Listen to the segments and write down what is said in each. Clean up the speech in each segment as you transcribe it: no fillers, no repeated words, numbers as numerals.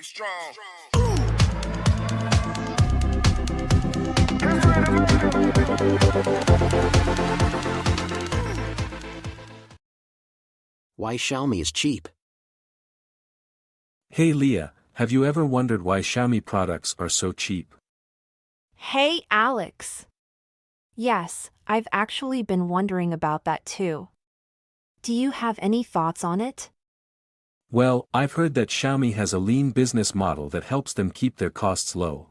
Be strong. Why Xiaomi is cheap. Hey Leah, have you ever wondered why Xiaomi products are so cheap? Hey, Alex. Yes, I've actually been wondering about that too. Do you have any thoughts on it? Well, I've heard that Xiaomi has a lean business model that helps them keep their costs low.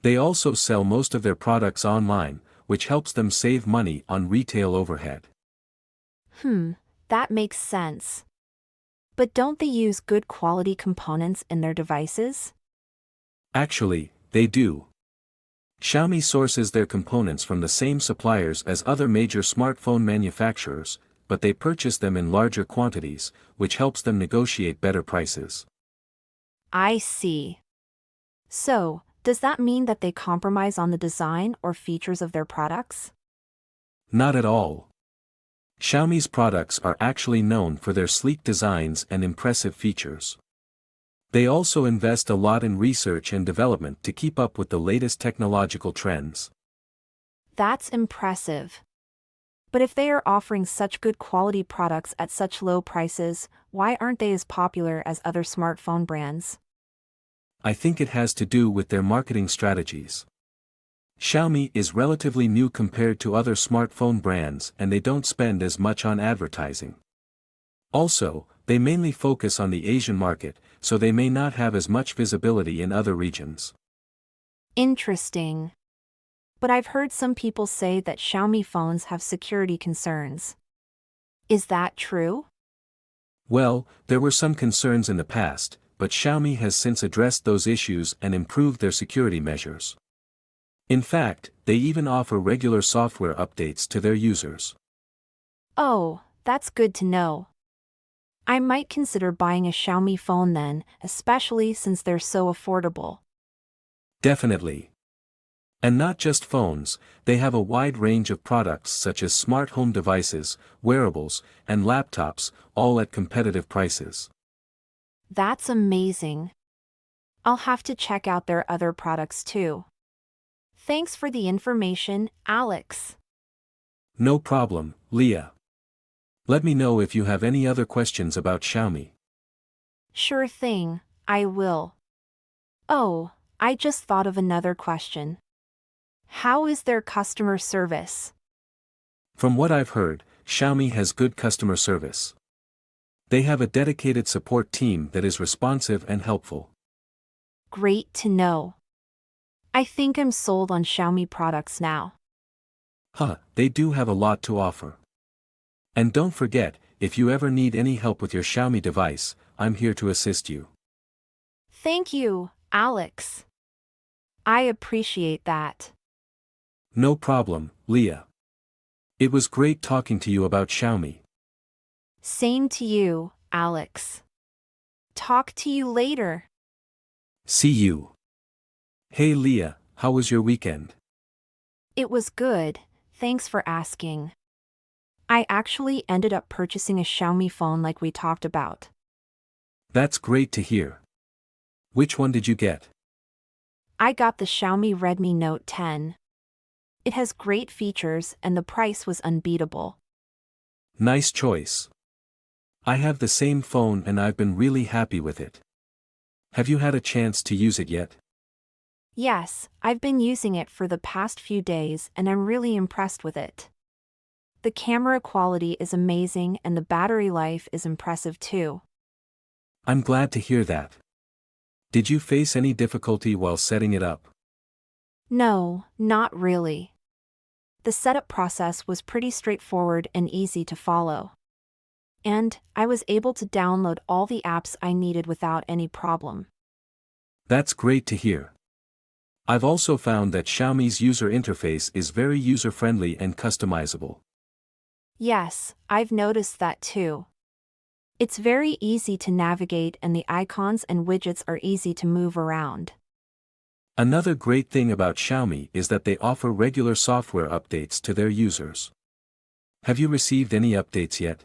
They also sell most of their products online, which helps them save money on retail overhead. That makes sense. But don't they use good quality components in their devices? Actually, they do. Xiaomi sources their components from the same suppliers as other major smartphone manufacturers, but they purchase them in larger quantities, which helps them negotiate better prices. I see. So, does that mean that they compromise on the design or features of their products? Not at all. Xiaomi's products are actually known for their sleek designs and impressive features. They also invest a lot in research and development to keep up with the latest technological trends. That's impressive. But if they are offering such good quality products at such low prices, why aren't they as popular as other smartphone brands? I think it has to do with their marketing strategies. Xiaomi is relatively new compared to other smartphone brands and they don't spend as much on advertising. Also, they mainly focus on the Asian market, so they may not have as much visibility in other regions. Interesting. But I've heard some people say that Xiaomi phones have security concerns. Is that true? Well, there were some concerns in the past, but Xiaomi has since addressed those issues and improved their security measures. In fact, they even offer regular software updates to their users. Oh, that's good to know. I might consider buying a Xiaomi phone then, especially since they're so affordable. Definitely. And not just phones, they have a wide range of products such as smart home devices, wearables, and laptops, all at competitive prices. That's amazing. I'll have to check out their other products too. Thanks for the information, Alex. No problem, Leah. Let me know if you have any other questions about Xiaomi. Sure thing, I will. Oh, I just thought of another question. How is their customer service? From what I've heard, Xiaomi has good customer service. They have a dedicated support team that is responsive and helpful. Great to know. I think I'm sold on Xiaomi products now. They do have a lot to offer. And don't forget, if you ever need any help with your Xiaomi device, I'm here to assist you. Thank you, Alex. I appreciate that. No problem, Leah. It was great talking to you about Xiaomi. Same to you, Alex. Talk to you later. See you. Hey Leah, how was your weekend? It was good, thanks for asking. I actually ended up purchasing a Xiaomi phone like we talked about. That's great to hear. Which one did you get? I got the Xiaomi Redmi Note 10. It has great features and the price was unbeatable. Nice choice. I have the same phone and I've been really happy with it. Have you had a chance to use it yet? Yes, I've been using it for the past few days and I'm really impressed with it. The camera quality is amazing and the battery life is impressive too. I'm glad to hear that. Did you face any difficulty while setting it up? No, not really. The setup process was pretty straightforward and easy to follow. And I was able to download all the apps I needed without any problem. That's great to hear. I've also found that Xiaomi's user interface is very user-friendly and customizable. Yes, I've noticed that too. It's very easy to navigate and the icons and widgets are easy to move around. Another great thing about Xiaomi is that they offer regular software updates to their users. Have you received any updates yet?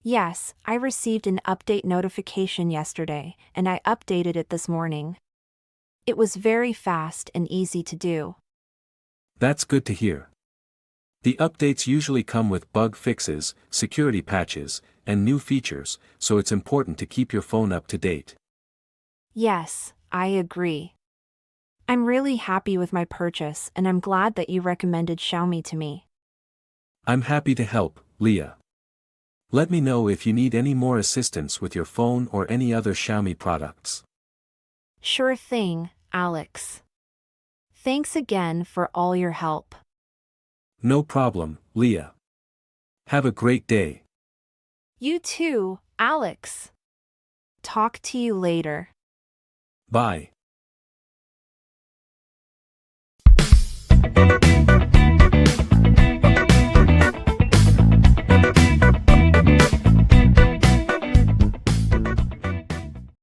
Yes, I received an update notification yesterday, and I updated it this morning. It was very fast and easy to do. That's good to hear. The updates usually come with bug fixes, security patches, and new features, so it's important to keep your phone up to date. Yes, I agree. I'm really happy with my purchase and I'm glad that you recommended Xiaomi to me. I'm happy to help, Leah. Let me know if you need any more assistance with your phone or any other Xiaomi products. Sure thing, Alex. Thanks again for all your help. No problem, Leah. Have a great day. You too, Alex. Talk to you later. Bye.